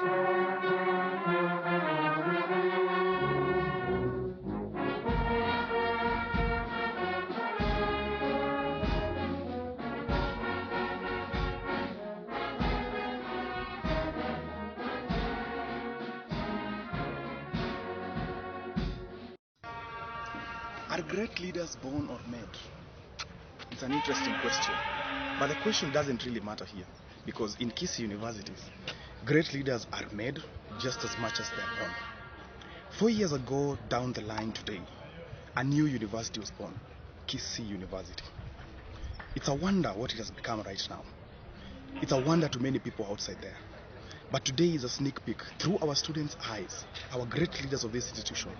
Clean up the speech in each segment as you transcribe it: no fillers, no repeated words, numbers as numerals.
Are great leaders born or made? It's an interesting question. But the question doesn't really matter here, because in Kisii universities, great leaders are made just as much as they're born. 4 years ago, down the line today, a new university was born, Kisii University. It's a wonder what it has become right now. It's a wonder to many people outside there. But today is a sneak peek through our students' eyes, our great leaders of this institution,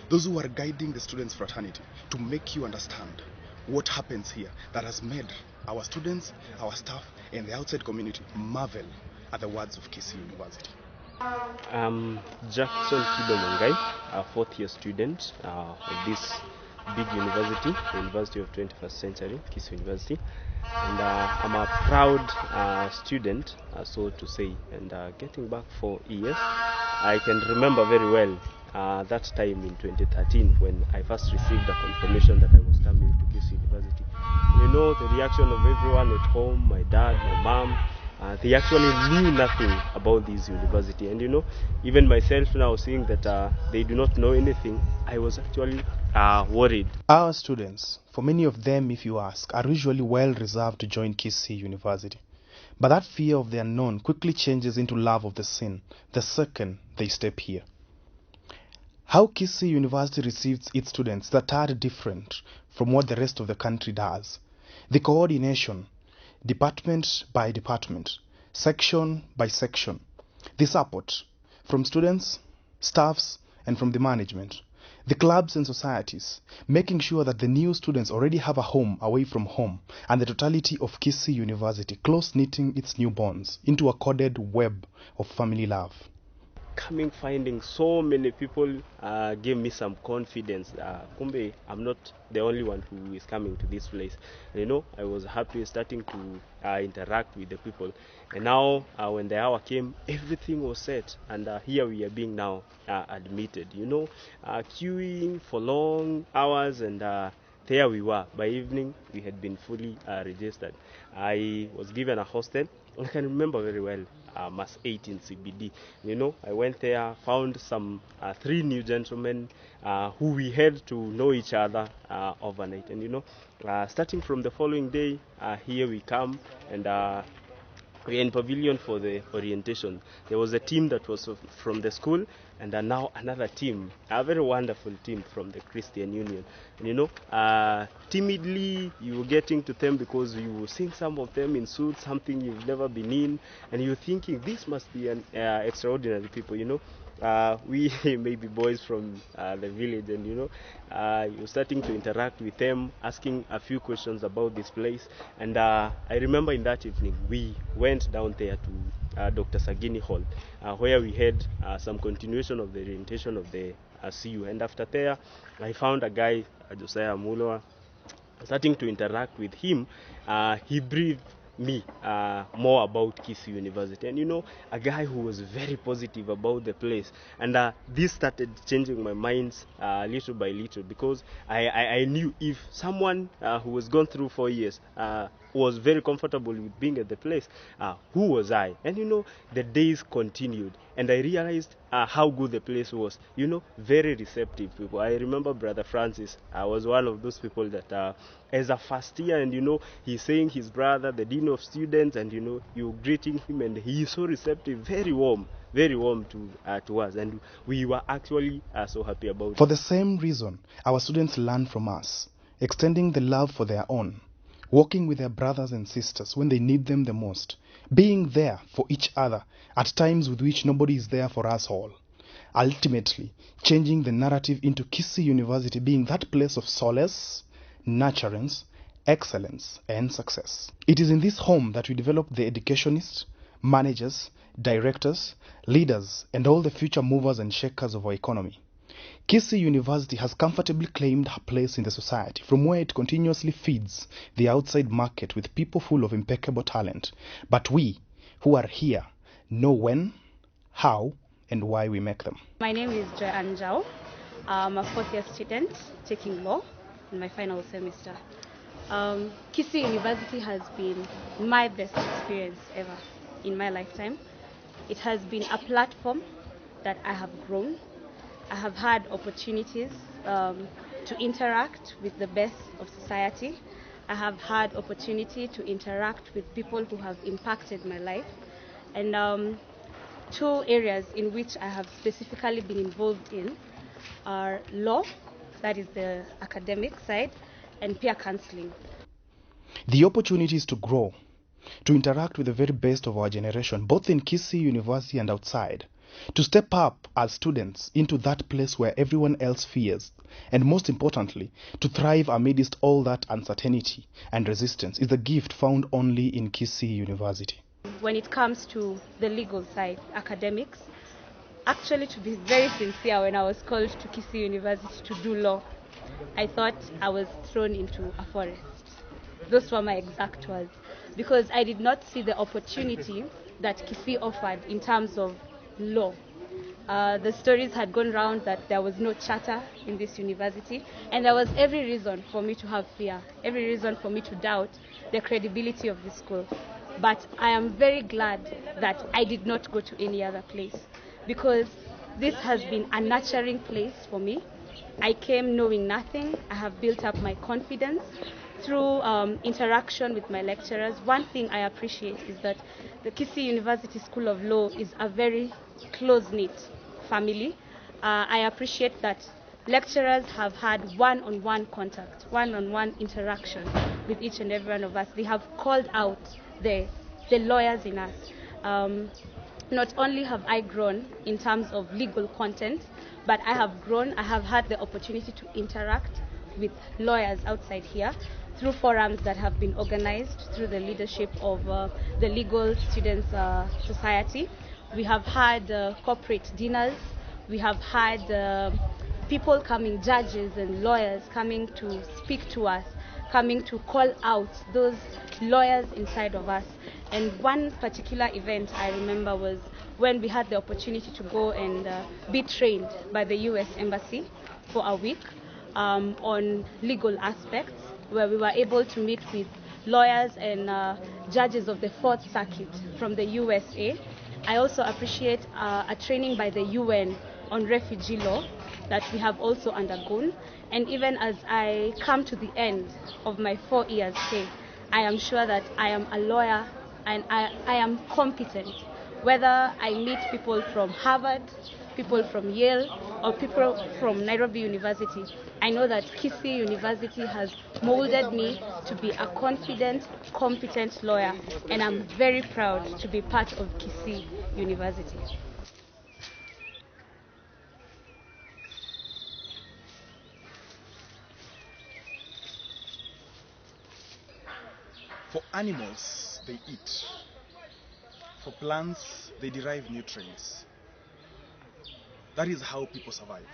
those who are guiding the students' fraternity, to make you understand what happens here that has made our students, our staff, and the outside community marvel at the words of Kisii University. I'm Jackson Kido Mungai, a fourth year student of this big university, the University of 21st Century, Kisii University. And I'm a proud student, so to say. And getting back 4 years, I can remember very well that time in 2013 when I first received a confirmation that I was coming to Kisii University. You know, the reaction of everyone at home, my dad, my mom, they actually knew nothing about this university. And you know, even myself now seeing that they do not know anything, I was actually worried. Our students, for many of them, if you ask, are usually well reserved to join Kisii University. But that fear of the unknown quickly changes into love of the seen the second they step here. How Kisii University receives its students that are different from what the rest of the country does. The coordination, department by department, section by section. The support from students, staffs, and from the management. The clubs and societies, making sure that the new students already have a home away from home, and the totality of Kisii University close-knitting its new bonds into a corded web of family love. Coming, finding so many people gave me some confidence. Kumbe, I'm not the only one who is coming to this place. And, you know, I was happy starting to interact with the people. And now, when the hour came, everything was set. And here we are being now admitted. You know, queuing for long hours, and there we were. By evening, we had been fully registered. I was given a hostel. I can remember very well, Mass 8 in CBD. You know, I went there, found some 3 new gentlemen who we had to know each other overnight. And you know, starting from the following day, here we come, and we're in pavilion for the orientation. There was a team that was from the school, and now another team, a very wonderful team from the Christian Union. And you know, timidly you were getting to them because you were seeing some of them in suits, something you've never been in, and you're thinking this must be an extraordinary people. You know, we may be boys from the village, and you know, you're starting to interact with them, asking a few questions about this place. And I remember in that evening we went down there to Dr. Sagini Hall, where we had some continuation of the orientation of the CU. And after there, I found a guy, Josiah Mulwa. Starting to interact with him, he briefed me more about Kisii University. And you know, a guy who was very positive about the place. And this started changing my mind little by little, because I knew if someone who was gone through 4 years was very comfortable with being at the place, who was I? And you know, the days continued, and I realized how good the place was. You know, very receptive people. I remember Brother Francis was one of those people that as a first year, and you know, he's saying his brother, the dean of students, and you know, you greeting him, and he is so receptive, very warm to us, and we were actually so happy about it. For the same reason, our students learn from us, extending the love for their own, walking with their brothers and sisters when they need them the most, being there for each other at times with which nobody is there for us all. Ultimately, changing the narrative into Kisii University being that place of solace, nurturance, excellence, and success. It is in this home that we develop the educationists, managers, directors, leaders, and all the future movers and shakers of our economy. Kisii University has comfortably claimed her place in the society, from where it continuously feeds the outside market with people full of impeccable talent. But we, who are here, know when, how and why we make them. My name is Joy Anjao. I'm a fourth-year student taking law in my final semester. Kisii University has been my best experience ever in my lifetime. It has been a platform that I have grown. I have had opportunities to interact with the best of society. I have had opportunity to interact with people who have impacted my life. And two areas in which I have specifically been involved in are law, that is the academic side, and peer counseling. The opportunities to grow, to interact with the very best of our generation, both in Kisii University and outside, to step up as students into that place where everyone else fears, and most importantly, to thrive amidst all that uncertainty and resistance is a gift found only in Kisii University. When it comes to the legal side, academics, actually, to be very sincere, when I was called to Kisii University to do law, I thought I was thrown into a forest. Those were my exact words, because I did not see the opportunity that Kisii offered in terms of law. The stories had gone round that there was no charter in this university, and there was every reason for me to have fear, every reason for me to doubt the credibility of this school. But I am very glad that I did not go to any other place, because this has been a nurturing place for me. I came knowing nothing. I have built up my confidence through interaction with my lecturers. One thing I appreciate is that the Kisii University School of Law is a very close-knit family. I appreciate that lecturers have had one-on-one contact, one-on-one interaction with each and every one of us. They have called out the lawyers in us. Not only have I grown in terms of legal content, but I have had the opportunity to interact with lawyers outside here through forums that have been organized through the leadership of the Legal Students Society. We have had corporate dinners. We have had people coming, judges and lawyers coming to speak to us, coming to call out those lawyers inside of us. And one particular event I remember was when we had the opportunity to go and be trained by the US Embassy for a week on legal aspects, where we were able to meet with lawyers and judges of the Fourth Circuit from the USA. I also appreciate a training by the UN on refugee law that we have also undergone. And even as I come to the end of my 4 years stay, I am sure that I am a lawyer and I am competent. Whether I meet people from Harvard, people from Yale, or people from Nairobi University, I know that Kisii University has molded me to be a confident, competent lawyer, and I'm very proud to be part of Kisii University. For animals, they eat. For plants, they derive nutrients. That is how people survive.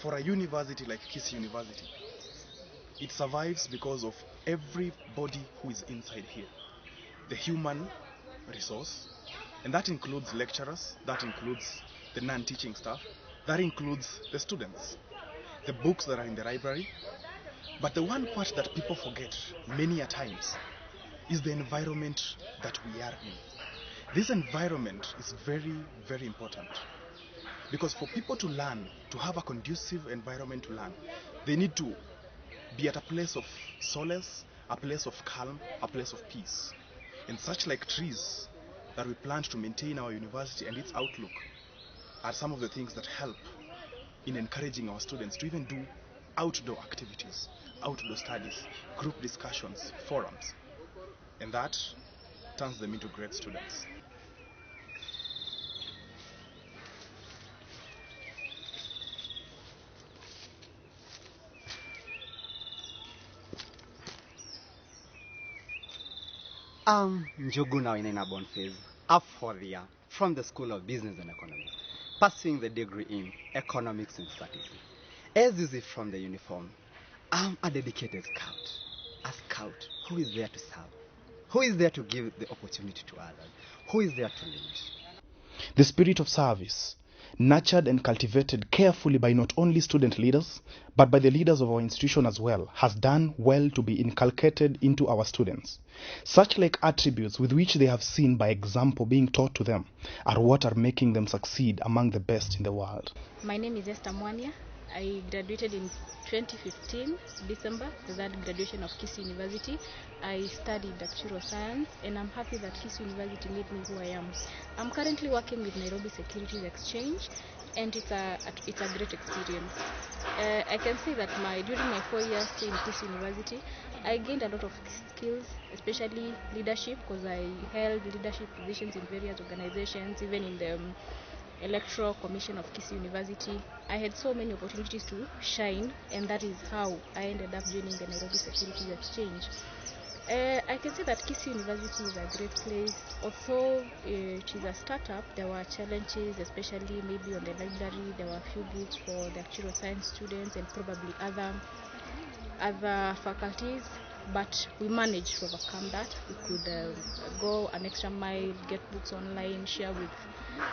For a university like Kisii University, it survives because of everybody who is inside here. The human resource, and that includes lecturers, that includes the non-teaching staff, that includes the students, the books that are in the library. But the one part that people forget many a times is the environment that we are in. This environment is very, very important, because for people to learn, to have a conducive environment to learn, they need to be at a place of solace, a place of calm, a place of peace. And such like trees that we plant to maintain our university and its outlook are some of the things that help in encouraging our students to even do outdoor activities, outdoor studies, group discussions, forums. And that turns them into great students. Njuguna Wainaina Boniface, a fourth year from the School of Business and Economics, pursuing the degree in Economics and Statistics. As you see from the uniform, I'm a dedicated scout. A scout who is there to serve, who is there to give the opportunity to others, who is there to lead. The spirit of service, nurtured and cultivated carefully by not only student leaders, but by the leaders of our institution as well, has done well to be inculcated into our students. Such like attributes with which they have seen by example being taught to them are what are making them succeed among the best in the world. My name is Esther Mwania. I graduated in 2015, December, the third graduation of Kisii University. I studied actuarial science, and I'm happy that Kisii University made me who I am. I'm currently working with Nairobi Securities Exchange, and it's a great experience. I can say that during my 4 years stay in Kisii University, I gained a lot of skills, especially leadership, because I held leadership positions in various organizations, even in the Electoral Commission of Kisii University. I had so many opportunities to shine, and that is how I ended up joining the Nairobi Securities Exchange. I can say that Kisii University is a great place. Although it is a startup, there were challenges, especially maybe on the library. There were a few books for the actuarial science students and probably other faculties, but we managed to overcome that. We could go an extra mile, get books online, share with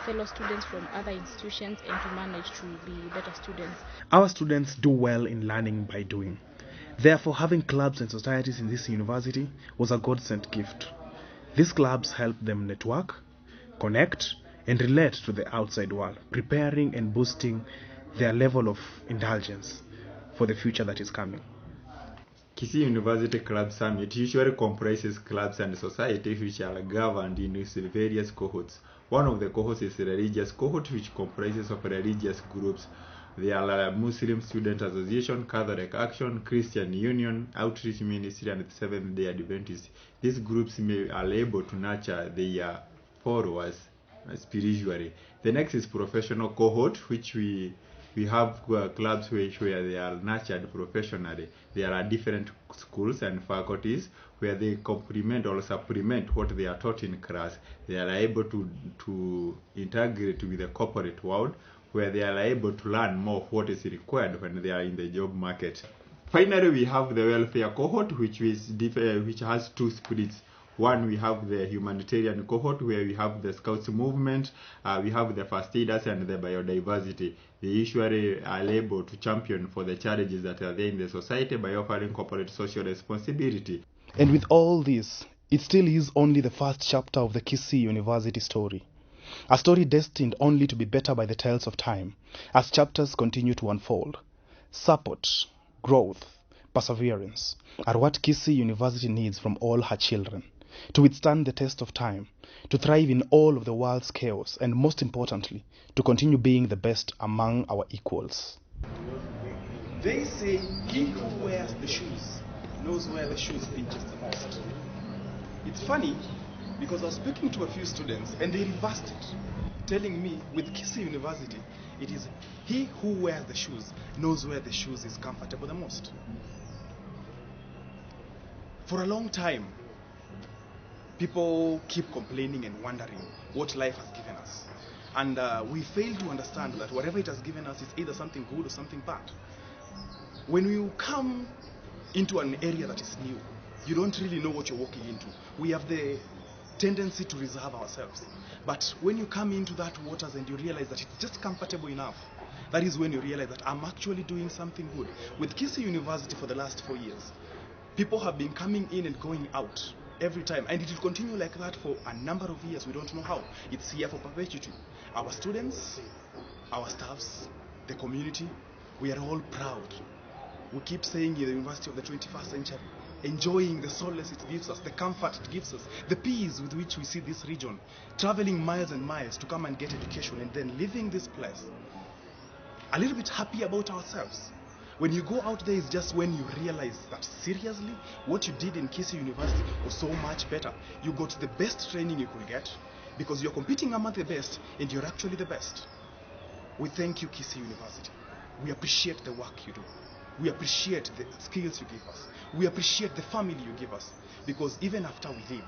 fellow students from other institutions, and to manage to be better students. Our students do well in learning by doing. Therefore, having clubs and societies in this university was a God-sent gift. These clubs help them network, connect, and relate to the outside world, preparing and boosting their level of indulgence for the future that is coming. Kisii University Club Summit usually comprises clubs and societies which are governed in various cohorts. One of the cohorts is the religious cohort, which comprises of religious groups. There are Muslim Student Association, Catholic Action, Christian Union, Outreach Ministry, and the Seventh-day Adventists. These groups are able to nurture their followers spiritually. The next is professional cohort, which we have clubs where they are nurtured professionally. There are different schools and faculties where they complement or supplement what they are taught in class. They are able to integrate with the corporate world, where they are able to learn more of what is required when they are in the job market. Finally, we have the welfare cohort, which has two splits. One, we have the humanitarian cohort, where we have the Scouts movement, we have the first aiders and the biodiversity. They usually are able to champion for the challenges that are there in the society by offering corporate social responsibility. And with all this, it still is only the first chapter of the Kisii University story. A story destined only to be better by the tales of time, as chapters continue to unfold. Support, growth, perseverance are what Kisii University needs from all her children, to withstand the test of time, to thrive in all of the world's chaos, and most importantly, to continue being the best among our equals. They say he who wears the shoes knows where the shoes pinches the most. It's funny, because I was speaking to a few students and they reversed it, telling me with Kisii University, it is he who wears the shoes knows where the shoes is comfortable the most. For a long time, people keep complaining and wondering what life has given us. And we fail to understand that whatever it has given us is either something good or something bad. When you come into an area that is new, you don't really know what you're walking into. We have the tendency to reserve ourselves. But when you come into that waters and you realize that it's just comfortable enough, that is when you realize that I'm actually doing something good. With Kisii University for the last 4 years, people have been coming in and going out every time, and it will continue like that for a number of years. We don't know how. It's here for perpetuity. Our students, our staffs, the community, we are all proud. We keep saying in the University of the 21st century, enjoying the solace it gives us, the comfort it gives us, the peace with which we see this region, traveling miles and miles to come and get education, and then leaving this place a little bit happy about ourselves. When you go out there, it's just when you realize that seriously, what you did in Kisii University was so much better. You got the best training you could get because you're competing among the best and you're actually the best. We thank you, Kisii University. We appreciate the work you do. We appreciate the skills you give us. We appreciate the family you give us, because even after we leave,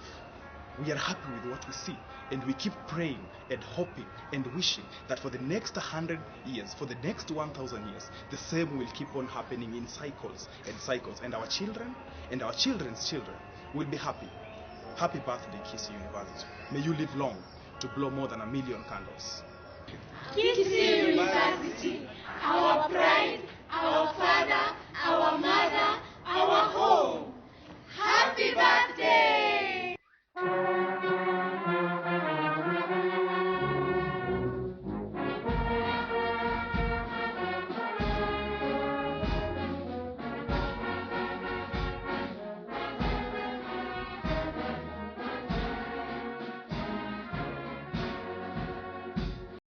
we are happy with what we see, and we keep praying and hoping and wishing that for the next 100 years, for the next 1,000 years, the same will keep on happening in cycles and cycles, and our children and our children's children will be happy. Happy birthday, Kisii University. May you live long. to blow more than 1 million candles. Kisii University, our pride, our father, our mother.